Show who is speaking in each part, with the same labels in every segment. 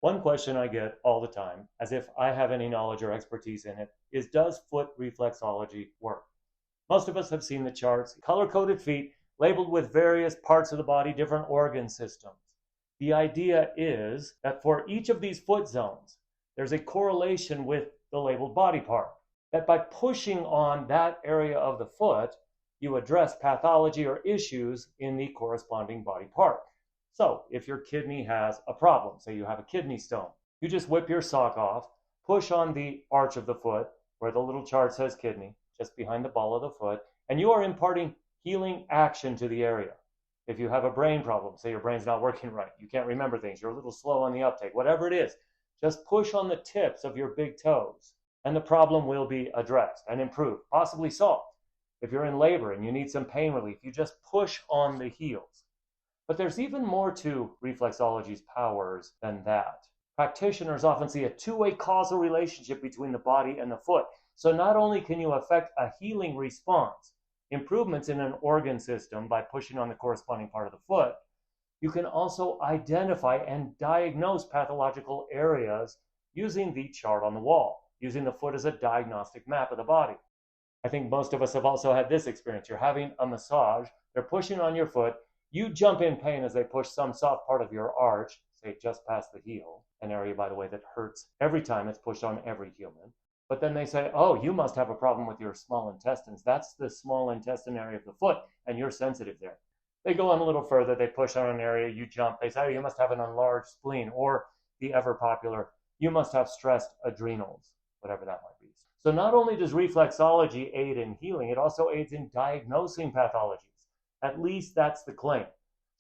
Speaker 1: One question I get all the time, as if I have any knowledge or expertise in it, is does foot reflexology work? Most of us have seen the charts, color-coded feet labeled with various parts of the body, different organ systems. The idea is that for each of these foot zones, there's a correlation with the labeled body part. That by pushing on that area of the foot, you address pathology or issues in the corresponding body part. So if your kidney has a problem, say you have a kidney stone, you just whip your sock off, push on the arch of the foot where the little chart says kidney, just behind the ball of the foot, and you are imparting healing action to the area. If you have a brain problem, say your brain's not working right, you can't remember things, you're a little slow on the uptake, whatever it is, just push on the tips of your big toes and the problem will be addressed and improved, possibly solved. If you're in labor and you need some pain relief, you just push on the heels. But there's even more to reflexology's powers than that. Practitioners often see a two-way causal relationship between the body and the foot. So not only can you affect a healing response, improvements in an organ system by pushing on the corresponding part of the foot, you can also identify and diagnose pathological areas using the chart on the wall, using the foot as a diagnostic map of the body. I think most of us have also had this experience. You're having a massage, they're pushing on your foot, you jump in pain as they push some soft part of your arch, say just past the heel, an area, by the way, that hurts every time it's pushed on every human. But then they say, oh, you must have a problem with your small intestines. That's the small intestine area of the foot, and you're sensitive there. They go on a little further, they push on an area, you jump, they say, oh, you must have an enlarged spleen, or the ever popular, you must have stressed adrenals, whatever that might be. So not only does reflexology aid in healing, it also aids in diagnosing pathologies. At least that's the claim.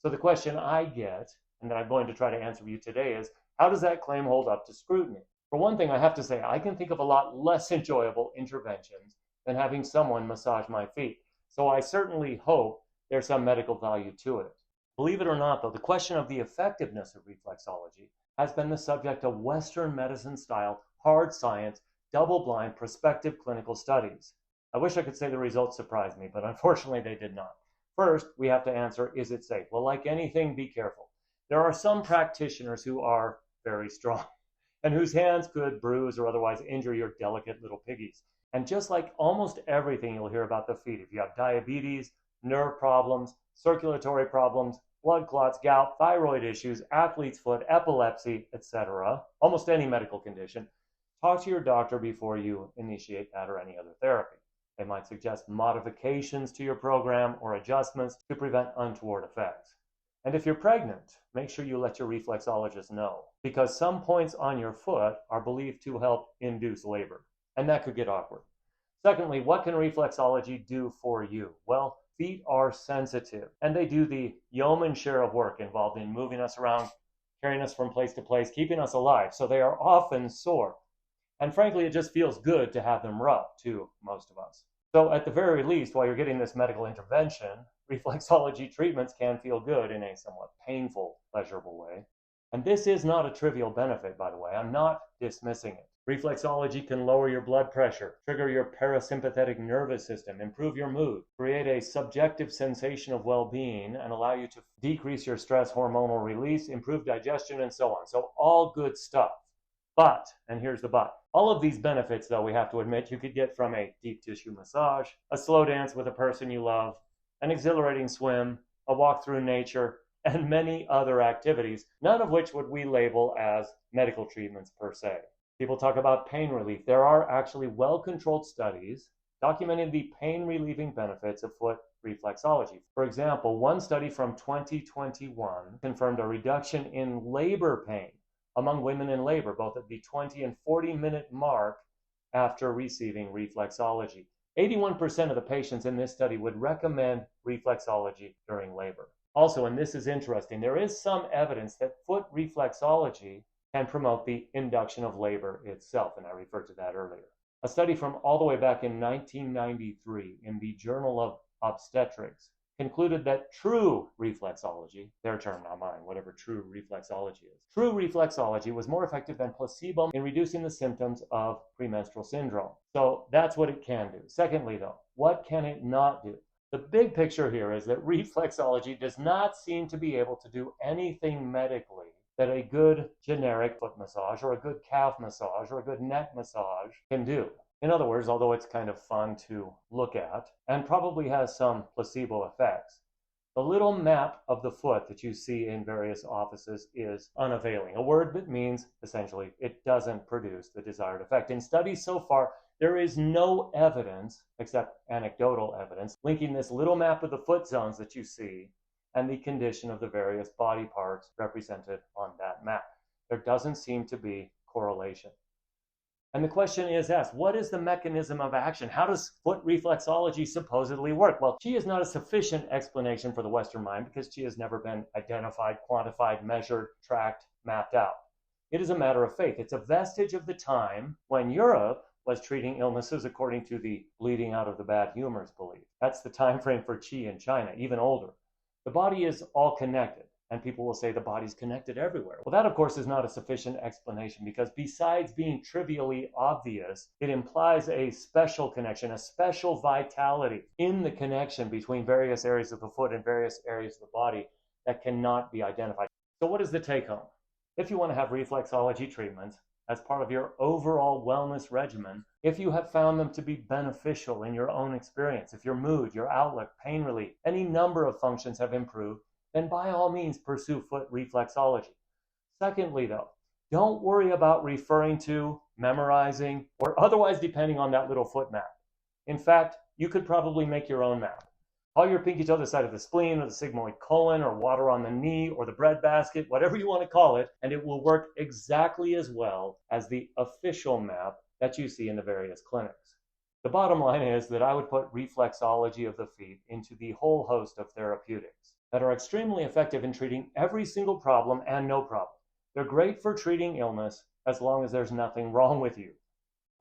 Speaker 1: So the question I get, and that I'm going to try to answer for you today, is how does that claim hold up to scrutiny? For one thing, I have to say, I can think of a lot less enjoyable interventions than having someone massage my feet. So I certainly hope there's some medical value to it. Believe it or not, though, the question of the effectiveness of reflexology has been the subject of Western medicine-style, hard science, double-blind, prospective clinical studies. I wish I could say the results surprised me, but unfortunately they did not. First, we have to answer, is it safe? Well, like anything, be careful. There are some practitioners who are very strong and whose hands could bruise or otherwise injure your delicate little piggies. And just like almost everything you'll hear about the feet, if you have diabetes, nerve problems, circulatory problems, blood clots, gout, thyroid issues, athlete's foot, epilepsy, etc., almost any medical condition, talk to your doctor before you initiate that or any other therapy. They might suggest modifications to your program or adjustments to prevent untoward effects. And if you're pregnant, make sure you let your reflexologist know, because some points on your foot are believed to help induce labor, and that could get awkward. Secondly, what can reflexology do for you? Well, feet are sensitive, and they do the yeoman share of work involved in moving us around, carrying us from place to place, keeping us alive, so they are often sore. And frankly, it just feels good to have them rubbed, to most of us. So at the very least, while you're getting this medical intervention, reflexology treatments can feel good in a somewhat painful, pleasurable way. And this is not a trivial benefit, by the way. I'm not dismissing it. Reflexology can lower your blood pressure, trigger your parasympathetic nervous system, improve your mood, create a subjective sensation of well-being, and allow you to decrease your stress hormonal release, improve digestion, and so on. So all good stuff. But, and here's the but, all of these benefits, though, we have to admit, you could get from a deep tissue massage, a slow dance with a person you love, an exhilarating swim, a walk through nature, and many other activities, none of which would we label as medical treatments per se. People talk about pain relief. There are actually well-controlled studies documenting the pain-relieving benefits of foot reflexology. For example, one study from 2021 confirmed a reduction in labor pain among women in labor, both at the 20 and 40-minute mark after receiving reflexology. 81% of the patients in this study would recommend reflexology during labor. Also, and this is interesting, there is some evidence that foot reflexology can promote the induction of labor itself, and I referred to that earlier. A study from all the way back in 1993 in the Journal of Obstetrics concluded that true reflexology, their term, not mine, whatever true reflexology is, true reflexology was more effective than placebo in reducing the symptoms of premenstrual syndrome. So that's what it can do. Secondly, though, what can it not do? The big picture here is that reflexology does not seem to be able to do anything medically that a good generic foot massage or a good calf massage or a good neck massage can do. In other words, although it's kind of fun to look at and probably has some placebo effects, the little map of the foot that you see in various offices is unavailing, a word that means essentially it doesn't produce the desired effect. In studies so far, there is no evidence, except anecdotal evidence, linking this little map of the foot zones that you see and the condition of the various body parts represented on that map. There doesn't seem to be correlation. And the question is asked, what is the mechanism of action? How does foot reflexology supposedly work? Well, qi is not a sufficient explanation for the Western mind because qi has never been identified, quantified, measured, tracked, mapped out. It is a matter of faith. It's a vestige of the time when Europe was treating illnesses according to the bleeding out of the bad humors belief. That's the time frame for qi in China, even older. The body is all connected. And people will say the body's connected everywhere. Well, that, of course, is not a sufficient explanation because besides being trivially obvious, it implies a special connection, a special vitality in the connection between various areas of the foot and various areas of the body that cannot be identified. So what is the take home? If you want to have reflexology treatments as part of your overall wellness regimen, if you have found them to be beneficial in your own experience, if your mood, your outlook, pain relief, any number of functions have improved, then by all means pursue foot reflexology. Secondly, though, don't worry about referring to, memorizing, or otherwise depending on that little foot map. In fact, you could probably make your own map. Call your pinky toe the side of the spleen or the sigmoid colon or water on the knee or the breadbasket, whatever you want to call it, and it will work exactly as well as the official map that you see in the various clinics. The bottom line is that I would put reflexology of the feet into the whole host of therapeutics that are extremely effective in treating every single problem and no problem. They're great for treating illness as long as there's nothing wrong with you.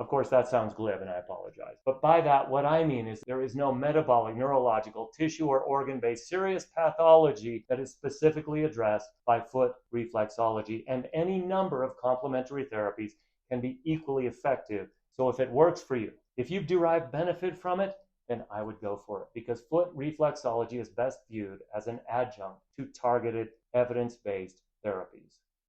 Speaker 1: Of course, that sounds glib, and I apologize. But by that, what I mean is there is no metabolic, neurological, tissue, or organ-based serious pathology that is specifically addressed by foot reflexology, and any number of complementary therapies can be equally effective. So if it works for you, if you've derived benefit from it, then I would go for it because foot reflexology is best viewed as an adjunct to targeted evidence-based therapies.